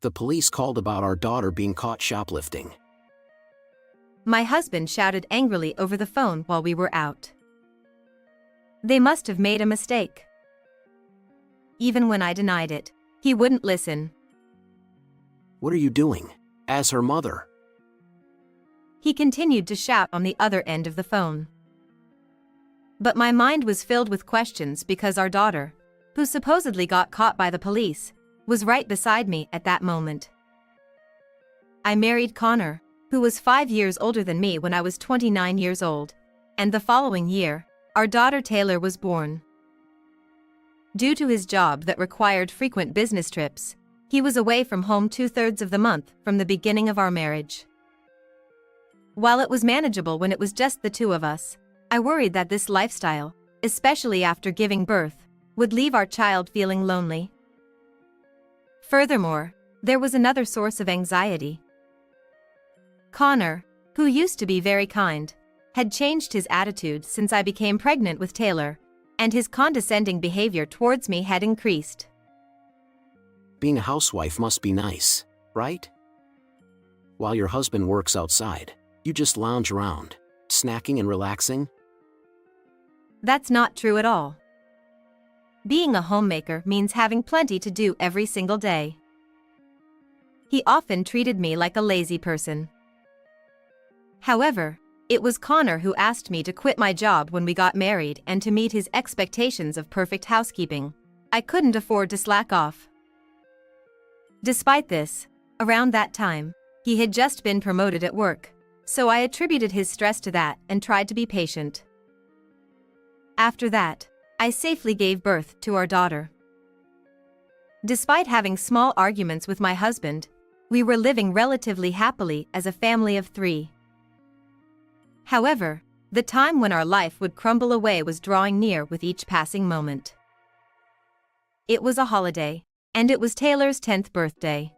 The police called about our daughter being caught shoplifting. My husband shouted angrily over the phone while we were out. They must have made a mistake. Even when I denied it, he wouldn't listen. What are you doing? As her mother. He continued to shout on the other end of the phone. But my mind was filled with questions because our daughter, who supposedly got caught by the police, was right beside me at that moment. I married Connor, who was 5 years older than me when I was 29 years old, and the following year, our daughter Taylor was born. Due to his job that required frequent business trips, he was away from home 2/3 of the month from the beginning of our marriage. While it was manageable when it was just the two of us, I worried that this lifestyle, especially after giving birth, would leave our child feeling lonely. Furthermore, there was another source of anxiety. Connor, who used to be very kind, had changed his attitude since I became pregnant with Taylor, and his condescending behavior towards me had increased. Being a housewife must be nice, right? While your husband works outside, you just lounge around, snacking and relaxing? That's not true at all. Being a homemaker means having plenty to do every single day. He often treated me like a lazy person. However, it was Connor who asked me to quit my job when we got married and to meet his expectations of perfect housekeeping. I couldn't afford to slack off. Despite this, around that time, he had just been promoted at work, so I attributed his stress to that and tried to be patient. After that, I safely gave birth to our daughter. Despite having small arguments with my husband, we were living relatively happily as a family of 3. However, the time when our life would crumble away was drawing near with each passing moment. It was a holiday, and it was Taylor's 10th birthday.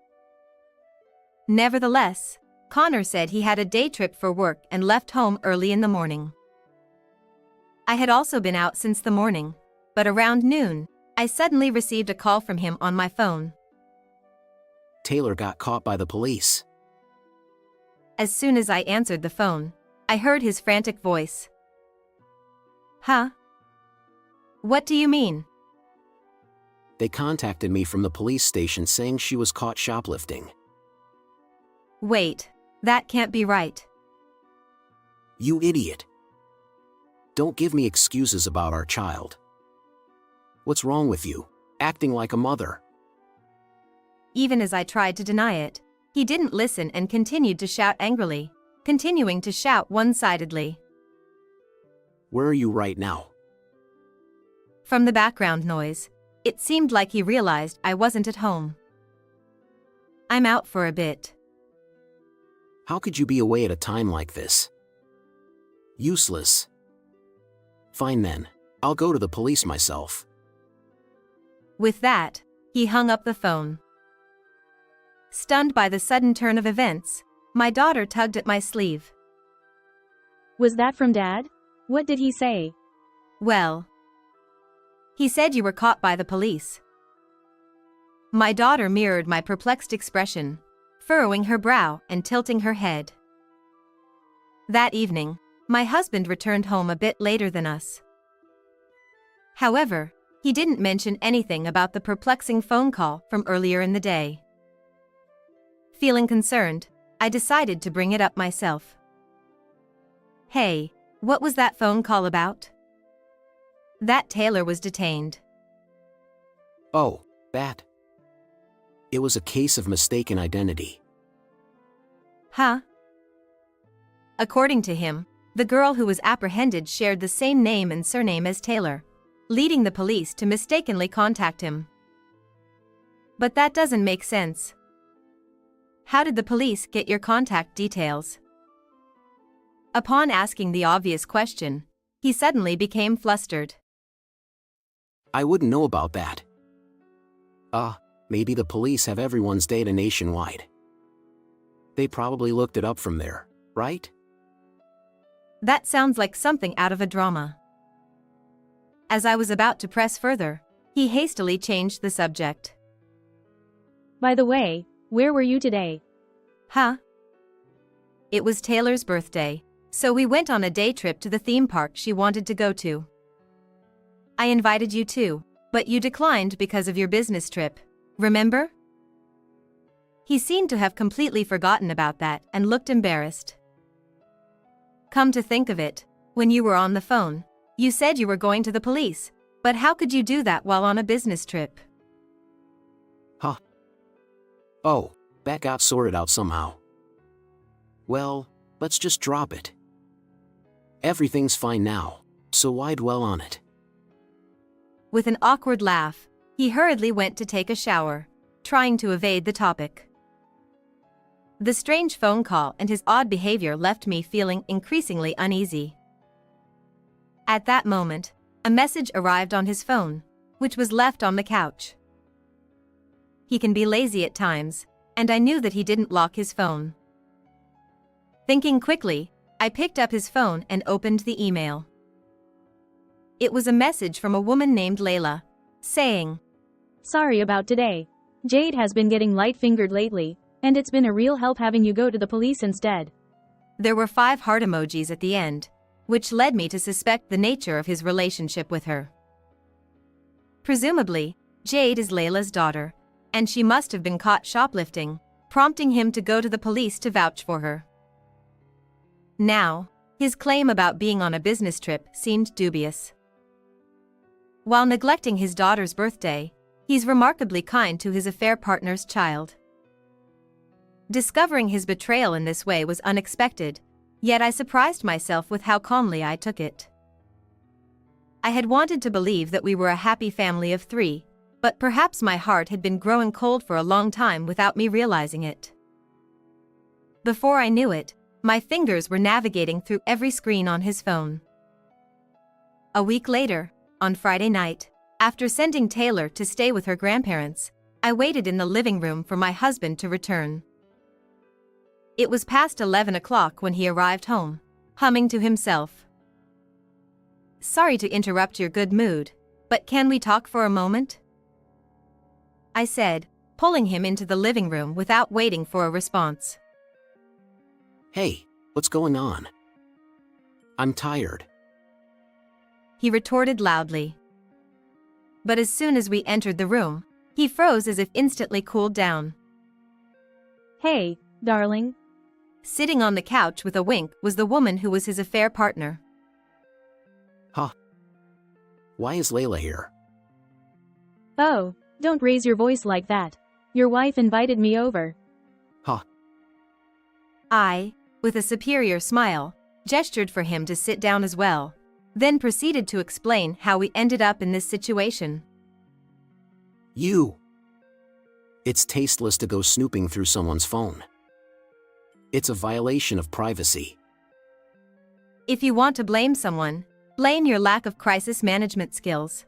Nevertheless, Connor said he had a day trip for work and left home early in the morning. I had also been out since the morning, but around noon, I suddenly received a call from him on my phone. Taylor got caught by the police. As soon as I answered the phone, I heard his frantic voice. Huh? What do you mean? They contacted me from the police station saying she was caught shoplifting. Wait, that can't be right. You idiot. Don't give me excuses about our child. What's wrong with you, acting like a mother? Even as I tried to deny it, he didn't listen and continued to shout angrily, continuing to shout one-sidedly. Where are you right now? From the background noise, it seemed like he realized I wasn't at home. I'm out for a bit. How could you be away at a time like this? Useless. Fine then, I'll go to the police myself. With that, he hung up the phone. Stunned by the sudden turn of events, my daughter tugged at my sleeve. Was that from Dad? What did he say? Well, he said you were caught by the police. My daughter mirrored my perplexed expression, furrowing her brow and tilting her head. That evening, my husband returned home a bit later than us. However, he didn't mention anything about the perplexing phone call from earlier in the day. Feeling concerned, I decided to bring it up myself. Hey, what was that phone call about? That Taylor was detained. Oh, that. It was a case of mistaken identity. Huh? According to him, the girl who was apprehended shared the same name and surname as Taylor, leading the police to mistakenly contact him. But that doesn't make sense. How did the police get your contact details? Upon asking the obvious question, he suddenly became flustered. I wouldn't know about that. Maybe the police have everyone's data nationwide. They probably looked it up from there, right? That sounds like something out of a drama. As I was about to press further, he hastily changed the subject. By the way, Where were you today? Huh? It was Taylor's birthday, so we went on a day trip to the theme park she wanted to go to. I invited you too, but you declined because of your business trip, remember? He seemed to have completely forgotten about that and looked embarrassed. Come to think of it, when you were on the phone, you said you were going to the police, but how could you do that while on a business trip? Huh? Oh, that got sorted out somehow. Well, let's just drop it. Everything's fine now, so why dwell on it? With an awkward laugh, he hurriedly went to take a shower, trying to evade the topic. The strange phone call and his odd behavior left me feeling increasingly uneasy. At that moment, a message arrived on his phone, which was left on the couch. He can be lazy at times, and I knew that he didn't lock his phone. Thinking quickly, I picked up his phone and opened the email. It was a message from a woman named Layla, saying, Sorry about today. Jade has been getting light-fingered lately, and it's been a real help having you go to the police instead. There were 5 heart emojis at the end, which led me to suspect the nature of his relationship with her. Presumably, Jade is Layla's daughter, and she must have been caught shoplifting, prompting him to go to the police to vouch for her. Now, his claim about being on a business trip seemed dubious. While neglecting his daughter's birthday, he's remarkably kind to his affair partner's child. Discovering his betrayal in this way was unexpected, yet I surprised myself with how calmly I took it. I had wanted to believe that we were a happy family of 3, but perhaps my heart had been growing cold for a long time without me realizing it. Before I knew it, my fingers were navigating through every screen on his phone. A week later, on Friday night, after sending Taylor to stay with her grandparents, I waited in the living room for my husband to return. It was past 11 o'clock when he arrived home, humming to himself. Sorry to interrupt your good mood, but can we talk for a moment? I said, pulling him into the living room without waiting for a response. Hey, what's going on? I'm tired. He retorted loudly. But as soon as we entered the room, he froze as if instantly cooled down. Hey, darling. Sitting on the couch with a wink was the woman who was his affair partner. Huh? Why is Layla here? Oh, don't raise your voice like that. Your wife invited me over. Huh? I, with a superior smile, gestured for him to sit down as well, then proceeded to explain how we ended up in this situation. You! It's tasteless to go snooping through someone's phone. It's a violation of privacy. If you want to blame someone, blame your lack of crisis management skills.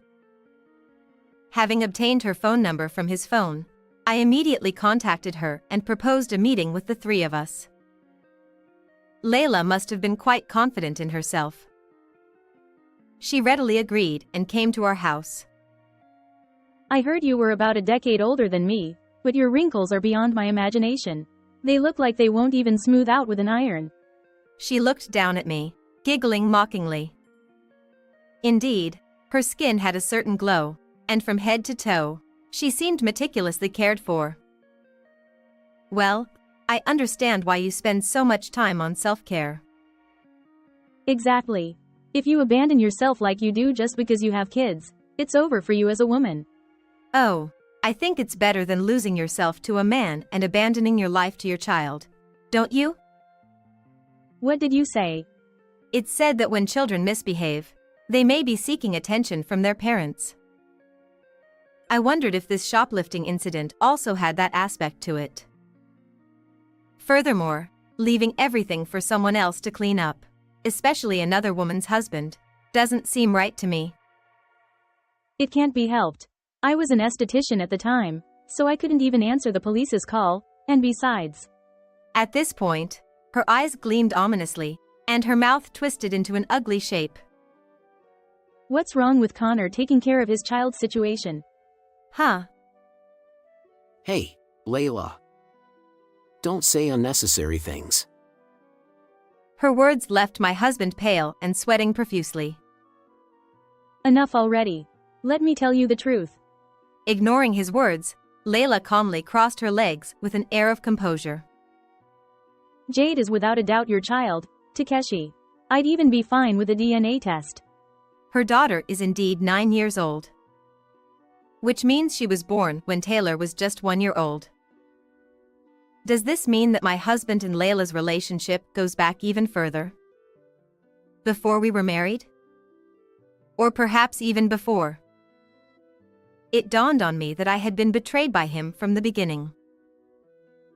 Having obtained her phone number from his phone, I immediately contacted her and proposed a meeting with the 3 of us. Layla must have been quite confident in herself. She readily agreed and came to our house. I heard you were about a decade older than me, but your wrinkles are beyond my imagination. They look like they won't even smooth out with an iron. She looked down at me, giggling mockingly. Indeed, her skin had a certain glow, and from head to toe, she seemed meticulously cared for. Well, I understand why you spend so much time on self-care. Exactly. If you abandon yourself like you do just because you have kids, it's over for you as a woman. Oh, I think it's better than losing yourself to a man and abandoning your life to your child. Don't you? What did you say? It's said that when children misbehave, they may be seeking attention from their parents. I wondered if this shoplifting incident also had that aspect to it. Furthermore, leaving everything for someone else to clean up, especially another woman's husband, doesn't seem right to me. It can't be helped. I was an esthetician at the time, so I couldn't even answer the police's call, and besides. At this point, her eyes gleamed ominously, and her mouth twisted into an ugly shape. What's wrong with Connor taking care of his child's situation? Huh? Hey, Layla. Don't say unnecessary things. Her words left my husband pale and sweating profusely. Enough already. Let me tell you the truth. Ignoring his words, Layla calmly crossed her legs with an air of composure. Jade is without a doubt your child, Takeshi. I'd even be fine with a DNA test. Her daughter is indeed 9 years old. Which means she was born when Taylor was just 1 year old. Does this mean that my husband and Layla's relationship goes back even further? Before we were married? Or perhaps even before? It dawned on me that I had been betrayed by him from the beginning.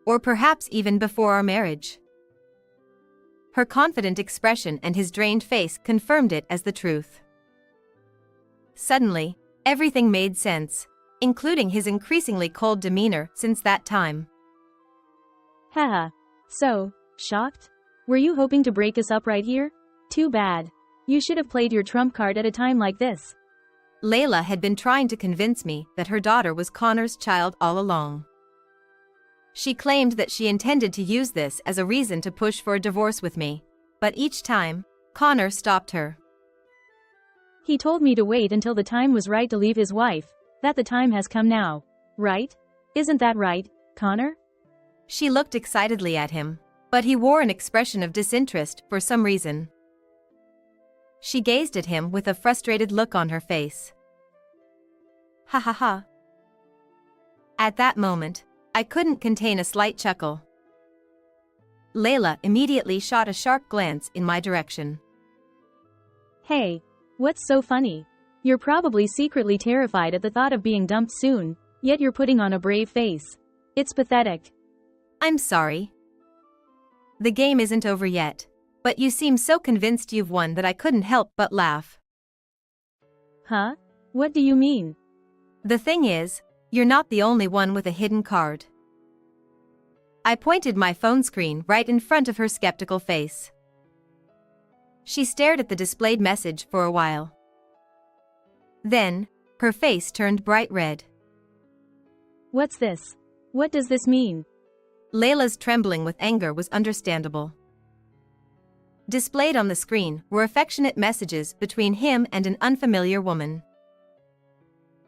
Or perhaps even before our marriage. Her confident expression and his drained face confirmed it as the truth. Suddenly, everything made sense, including his increasingly cold demeanor since that time. Haha. So, shocked? Were you hoping to break us up right here? Too bad. You should have played your trump card at a time like this. Layla had been trying to convince me that her daughter was Connor's child all along. She claimed that she intended to use this as a reason to push for a divorce with me, but each time, Connor stopped her. He told me to wait until the time was right to leave his wife, that the time has come now, right? Isn't that right, Connor? She looked excitedly at him, but he wore an expression of disinterest for some reason. She gazed at him with a frustrated look on her face. Ha ha ha. At that moment, I couldn't contain a slight chuckle. Layla immediately shot a sharp glance in my direction. Hey, what's so funny? You're probably secretly terrified at the thought of being dumped soon, yet you're putting on a brave face. It's pathetic. I'm sorry. The game isn't over yet, but you seem so convinced you've won that I couldn't help but laugh. Huh? What do you mean? The thing is, you're not the only one with a hidden card. I pointed my phone screen right in front of her skeptical face. She stared at the displayed message for a while. Then, her face turned bright red. What's this? What does this mean? Layla's trembling with anger was understandable. Displayed on the screen were affectionate messages between him and an unfamiliar woman.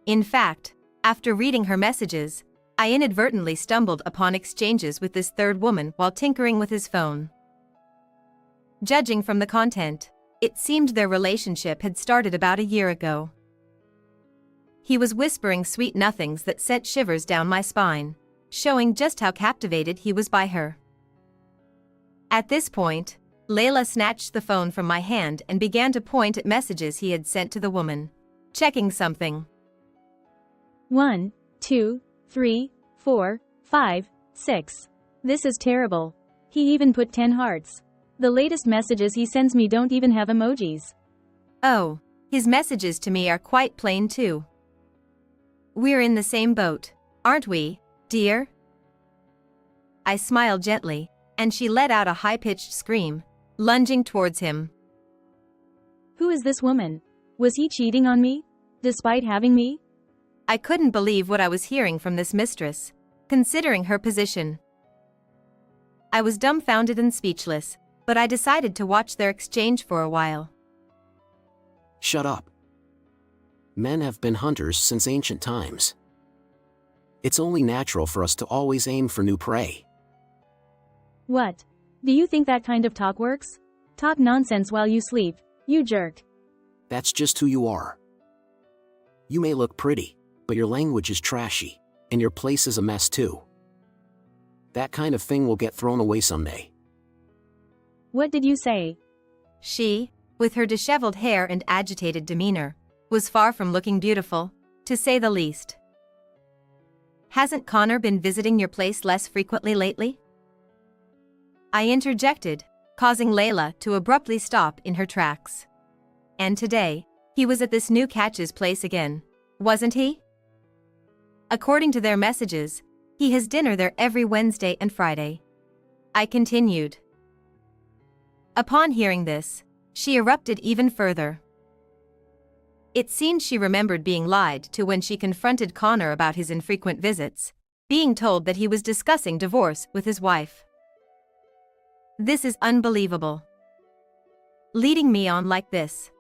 In fact, after reading her messages, I inadvertently stumbled upon exchanges with this third woman while tinkering with his phone. Judging from the content, it seemed their relationship had started about a year ago. He was whispering sweet nothings that sent shivers down my spine, showing just how captivated he was by her. At this point, Layla snatched the phone from my hand and began to point at messages he had sent to the woman, checking something. 1, 2, 3, 4, 5, 6. This is terrible. He even put 10 hearts. The latest messages he sends me don't even have emojis. Oh, his messages to me are quite plain too. We're in the same boat, aren't we, dear? I smiled gently, and she let out a high-pitched scream, lunging towards him. Who is this woman? Was he cheating on me? Despite having me? I couldn't believe what I was hearing from this mistress, considering her position. I was dumbfounded and speechless, but I decided to watch their exchange for a while. Shut up. Men have been hunters since ancient times. It's only natural for us to always aim for new prey. What? Do you think that kind of talk works? Talk nonsense while you sleep, you jerk. That's just who you are. You may look pretty, but your language is trashy, and your place is a mess too. That kind of thing will get thrown away someday. What did you say? She, with her disheveled hair and agitated demeanor, was far from looking beautiful, to say the least. Hasn't Connor been visiting your place less frequently lately? I interjected, causing Layla to abruptly stop in her tracks. And today, he was at this new catch's place again, wasn't he? According to their messages, he has dinner there every Wednesday and Friday. I continued. Upon hearing this, she erupted even further. It seemed she remembered being lied to when she confronted Connor about his infrequent visits, being told that he was discussing divorce with his wife. This is unbelievable. Leading me on like this.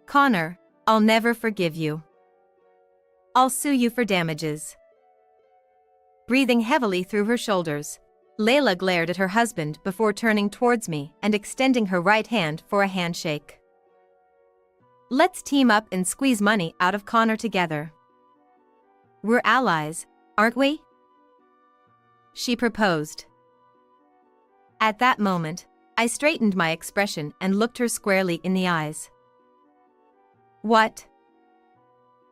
Connor, I'll never forgive you. I'll sue you for damages. Breathing heavily through her shoulders, Layla glared at her husband before turning towards me and extending her right hand for a handshake. Let's team up and squeeze money out of Connor together. We're allies, aren't we? She proposed. At that moment, I straightened my expression and looked her squarely in the eyes. What?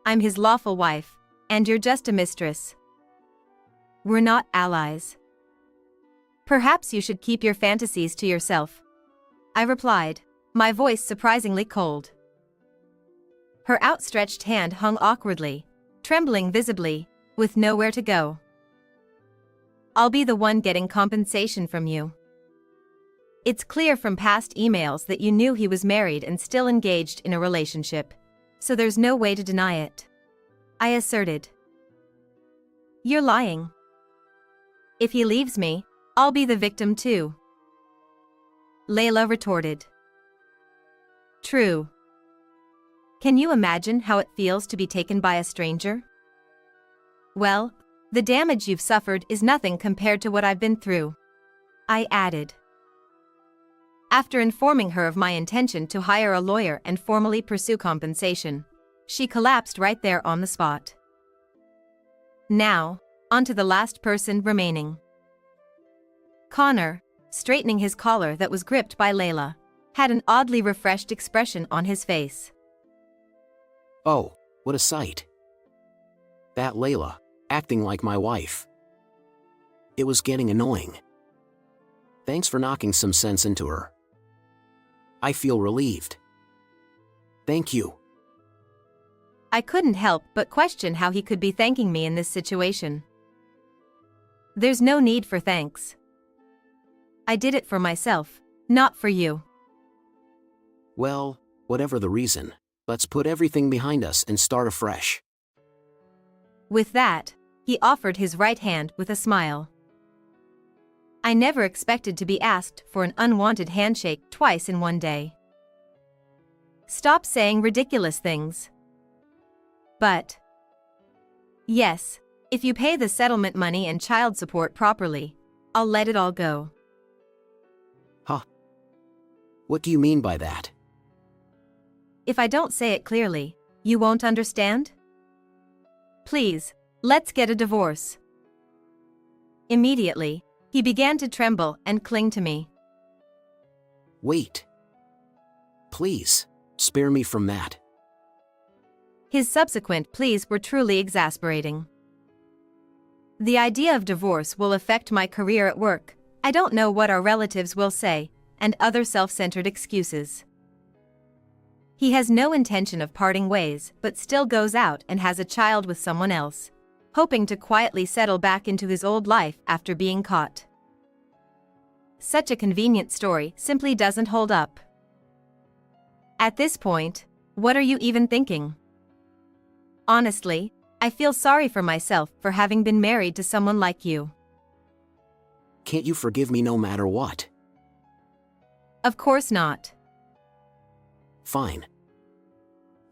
I'm his lawful wife, and you're just a mistress. We're not allies. Perhaps you should keep your fantasies to yourself, I replied, my voice surprisingly cold. Her outstretched hand hung awkwardly, trembling visibly, with nowhere to go. I'll be the one getting compensation from you. It's clear from past emails that you knew he was married and still engaged in a relationship, so there's no way to deny it, I asserted. You're lying. If he leaves me, I'll be the victim too, Layla retorted. True. Can you imagine how it feels to be taken by a stranger? Well, the damage you've suffered is nothing compared to what I've been through, I added. After informing her of my intention to hire a lawyer and formally pursue compensation, she collapsed right there on the spot. Now, on to the last person remaining. Connor, straightening his collar that was gripped by Layla, had an oddly refreshed expression on his face. Oh, what a sight. That Layla, acting like my wife. It was getting annoying. Thanks for knocking some sense into her. I feel relieved. Thank you. I couldn't help but question how he could be thanking me in this situation. There's no need for thanks. I did it for myself, not for you. Well, whatever the reason, let's put everything behind us and start afresh. With that, he offered his right hand with a smile. I never expected to be asked for an unwanted handshake twice in one day. Stop saying ridiculous things. But yes, if you pay the settlement money and child support properly, I'll let it all go. Huh? What do you mean by that? If I don't say it clearly, you won't understand? Please, let's get a divorce. Immediately, he began to tremble and cling to me. Wait. Please, spare me from that. His subsequent pleas were truly exasperating. The idea of divorce will affect my career at work, I don't know what our relatives will say, and other self-centered excuses. He has no intention of parting ways but still goes out and has a child with someone else, hoping to quietly settle back into his old life after being caught. Such a convenient story simply doesn't hold up. At this point, what are you even thinking? Honestly, I feel sorry for myself for having been married to someone like you. Can't you forgive me no matter what? Of course not. Fine.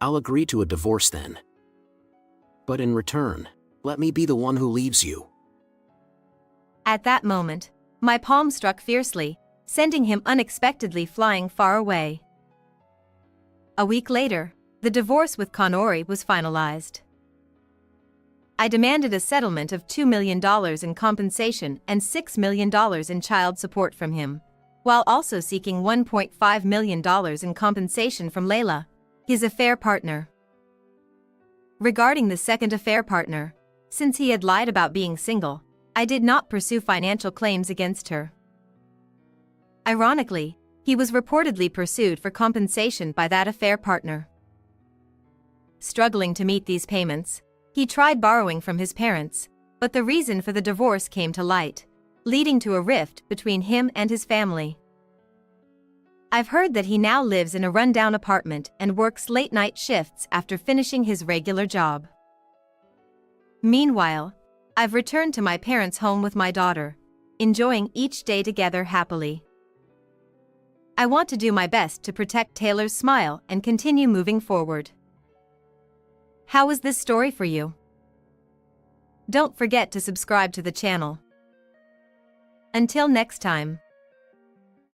I'll agree to a divorce then. But in return, let me be the one who leaves you. At that moment, my palm struck fiercely, sending him unexpectedly flying far away. A week later, the divorce with Connor was finalized. I demanded a settlement of $2 million in compensation and $6 million in child support from him, while also seeking $1.5 million in compensation from Layla, his affair partner. Regarding the second affair partner, since he had lied about being single, I did not pursue financial claims against her. Ironically, he was reportedly pursued for compensation by that affair partner. Struggling to meet these payments, he tried borrowing from his parents, but the reason for the divorce came to light, leading to a rift between him and his family. I've heard that he now lives in a rundown apartment and works late-night shifts after finishing his regular job. Meanwhile, I've returned to my parents' home with my daughter, enjoying each day together happily. I want to do my best to protect Taylor's smile and continue moving forward. How was this story for you? Don't forget to subscribe to the channel. Until next time.